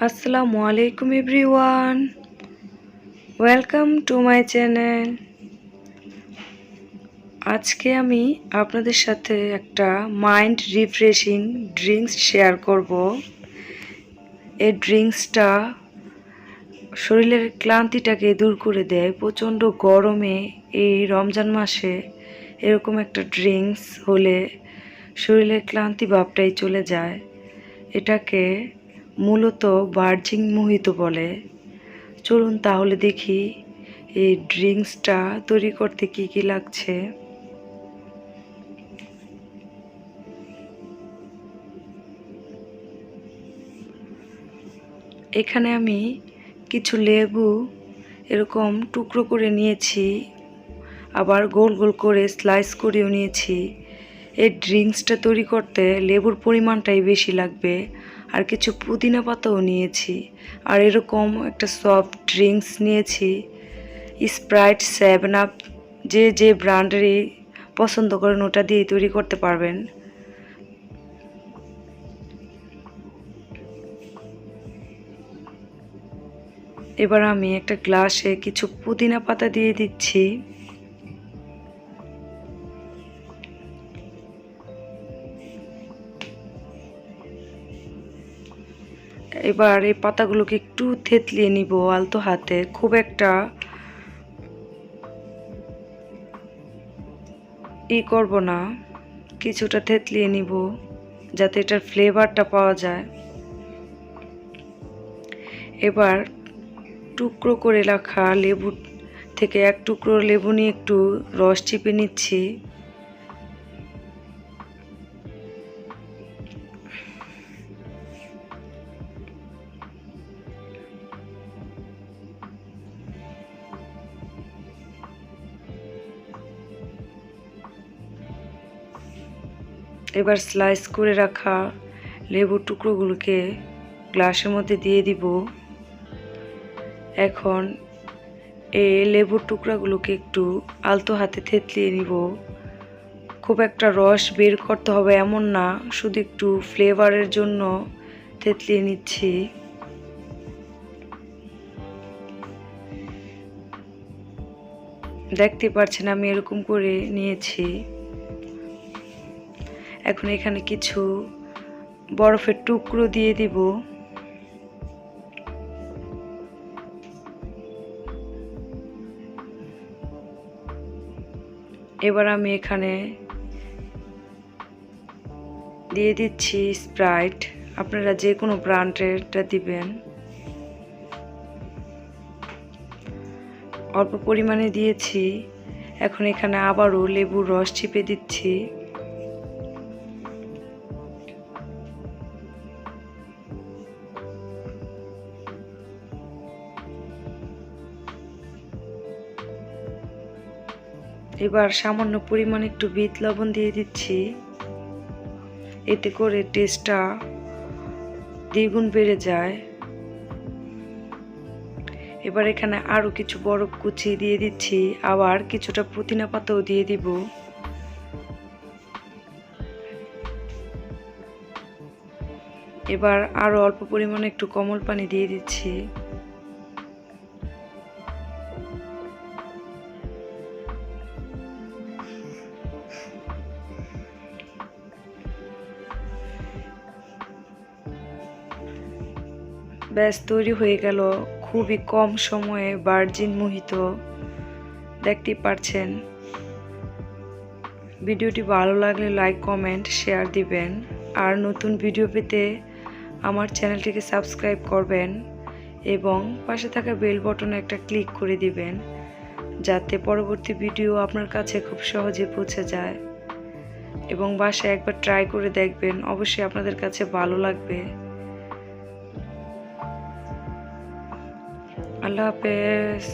আসসালামু আলাইকুম everyone, welcome to my channel. আজকে আমি আপনাদের সাথে একটা মাইন্ড রিফ্রেশিং ড্রিঙ্কস শেয়ার করব। এই ড্রিঙ্কসটা শরীরের ক্লান্তিটাকে দূর করে দেয়। প্রচণ্ড গরমে এই রমজান মাসে এরকম একটা ড্রিঙ্কস হলে শরীরের ক্লান্তি ভাবটাই চলে যায়। এটাকে মূলত ভার্জিন মোহিতো বলে। চলুন তাহলে দেখি এই ড্রিঙ্কসটা তৈরি করতে কি কি লাগছে। এখানে আমি কিছু লেবু এরকম টুকরো করে নিয়েছি, আবার গোল গোল করে স্লাইস করেও নিয়েছি। এই ড্রিঙ্কসটা তৈরি করতে লেবুর পরিমাণটাই বেশি লাগবে। আর কিছু পুদিনা পাতাও নিয়েছি। আর এরকম একটা সফট ড্রিঙ্কস নিয়েছি, স্প্রাইট, 7 আপ, যে যে ব্র্যান্ডেরই পছন্দ করেন ওটা দিয়ে তৈরি করতে পারবেন। এবার আমি একটা গ্লাসে কিছু পুদিনা পাতা দিয়ে দিচ্ছি। এবার এই পাতাগুলোকে একটু থেতলিয়ে নিব আলতো হাতে, খুব একটা করব না, কিছুটা থেতলিয়ে নিব যাতে এটার ফ্লেভারটা পাওয়া যায়। এবার টুকরো করে রাখা লেবু থেকে এক টুকরো লেবু নিয়ে একটু রস চিপে নিচ্ছি। এবার স্লাইস করে রাখা লেবুর টুকরোগুলোকে গ্লাসের মধ্যে দিয়ে দিব। এখন এই লেবুর টুকরাগুলোকে একটু আলতো হাতে থেতলিয়ে নিব। খুব একটা রস বের করতে হবে এমন না, শুধু একটু ফ্লেভারের জন্য থেতলিয়ে নিচ্ছি। দেখতে পাচ্ছেন আমি এরকম করে নিয়েছি। এখন এখানে কিছু বরফের টুকরো দিয়ে দিব। এবার আমি এখানে দিয়ে দিচ্ছি স্প্রাইট, আপনারা যে কোনো ব্র্যান্ডেরটা দিবেন। অল্প পরিমাণে দিয়েছি। এখন এখানে আবারও লেবুর রস চিপে দিচ্ছি। এবার সামান্য পরিমাণে একটু বিট লবণ দিয়ে দিচ্ছি, এতে করে টেস্টটা দ্বিগুণ বেড়ে যায়। এবার এখানে আরো কিছু বরফ কুচি দিয়ে দিচ্ছি, আবার কিছুটা পুদিনা পাতাও দিয়ে দিব। এবার আরো অল্প পরিমাণে একটু কোমল পানি দিয়ে দিচ্ছি। ব্যাস তৈরি হয়ে গেল খুবই কম সময়ে ভার্জিন মোহিতো। দেখতেই পাচ্ছেন। ভিডিওটি ভালো লাগলে লাইক, কমেন্ট, শেয়ার দিবেন। আর নতুন ভিডিও পেতে আমার চ্যানেলটিকে সাবস্ক্রাইব করবেন এবং পাশে থাকা বেল বটনে একটা ক্লিক করে দিবেন, যাতে পরবর্তী ভিডিও আপনার কাছে খুব সহজে পৌঁছে যায়। এবং বাসায় একবার ট্রাই করে দেখবেন, অবশ্যই আপনাদের কাছে ভালো লাগবে। আল্লাহ হাফেজ।